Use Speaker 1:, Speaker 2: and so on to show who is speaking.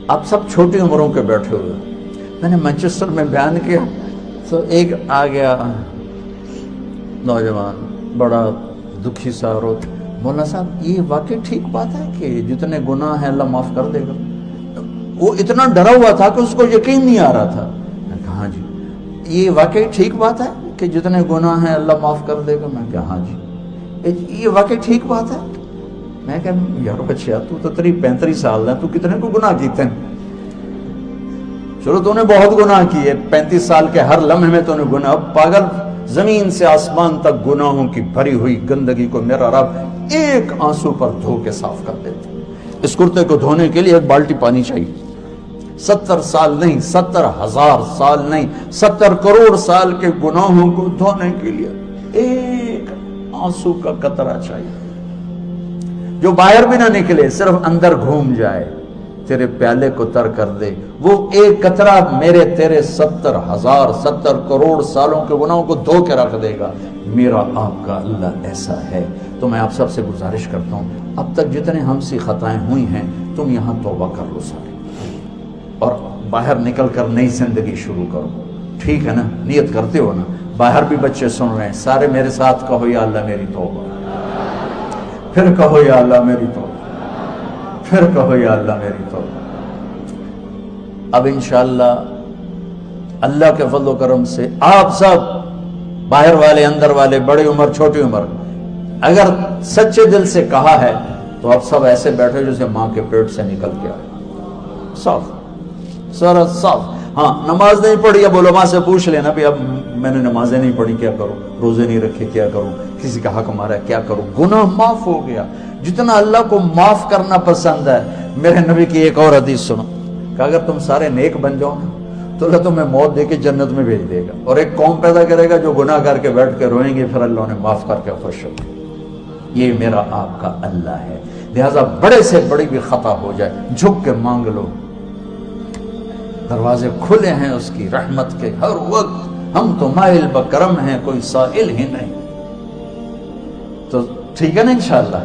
Speaker 1: آپ سب چھوٹی عمروں کے بیٹھے ہوئے. میں نے مانچسٹر میں بیان کیا تو ایک آ گیا نوجوان بڑا دکھی سا رو، مولانا صاحب یہ واقعی ٹھیک بات ہے کہ جتنے گناہ ہیں اللہ معاف کر دے گا؟ وہ اتنا ڈرا ہوا تھا کہ اس کو یقین نہیں آ رہا تھا. میں نے کہا ہاں جی. یہ واقعی ٹھیک بات ہے کہ جتنے گناہ ہیں اللہ معاف کر دے گا؟ میں نے کہا ہاں جی. یہ واقعی ٹھیک بات ہے؟ میں کہا یار بچیا تو 35 سال ہے، تو کتنے کو گناہ کیتے ہیں؟ چلو تو نے بہت گناہ کیے، 35 سال کے ہر لمحے میں تو نے گناہ. پاگل، زمین سے آسمان تک گناہوں کی بھری ہوئی گندگی کو میرا رب ایک آنسو پر دھو کے صاف کر دیتا. اس کرتے کو دھونے کے لیے ایک بالٹی پانی چاہیے. 70 سال نہیں، 70,000 سال نہیں، 70 کروڑ سال کے گناہوں کو دھونے کے لیے ایک آنسو کا قطرہ چاہیے، جو باہر بھی نہ نکلے، صرف اندر گھوم جائے، تیرے پیالے کو تر کر دے. وہ ایک قطرہ میرے تیرے 70,000 70 کروڑ سالوں کے گناہوں کو دھو کے رکھ دے گا. میرا آپ کا اللہ ایسا ہے. تو میں آپ سب سے گزارش کرتا ہوں، اب تک جتنے ہم سے خطائیں ہوئی ہیں تم یہاں توبہ کر لو سارے، اور باہر نکل کر نئی زندگی شروع کرو. ٹھیک ہے نا؟ نیت کرتے ہو نا؟ باہر بھی بچے سن رہے ہیں، سارے میرے ساتھ کہو یا اللہ میری توبہ، پھر کہو یا اللہ میری توبہ، پھر کہو یا اللہ میری توبہ. اب انشاءاللہ اللہ کے فضل و کرم سے آپ سب باہر والے، اندر والے، بڑی عمر چھوٹی عمر، اگر سچے دل سے کہا ہے تو آپ سب ایسے بیٹھے جیسے ماں کے پیٹ سے نکل کے آئے، صاف سارا صاف. ہاں نماز نہیں پڑھی، اب علماء سے پوچھ لینا بھی اب میں نے نمازیں نہیں پڑھی کیا کروں، روزے نہیں رکھے کیا کروں، کسی کا حق مارا کیا کروں. گناہ معاف ہو گیا. جتنا اللہ کو معاف کرنا پسند ہے، میرے نبی کی ایک اور حدیث سنو کہ اگر تم سارے نیک بن جاؤ نا تو اللہ تمہیں موت دے کے جنت میں بھیج دے گا، اور ایک قوم پیدا کرے گا جو گناہ کر کے بیٹھ کے روئیں گے، پھر اللہ نے معاف کر کے خوش ہو. یہ میرا آپ کا اللہ ہے. لہذا بڑے سے بڑی بھی خطا ہو جائے جھک کے مانگ لو، دروازے کھلے ہیں اس کی رحمت کے ہر وقت. ہم تو مائل بکرم ہیں، کوئی سائل ہی نہیں. تو ٹھیک ہے نا انشاءاللہ.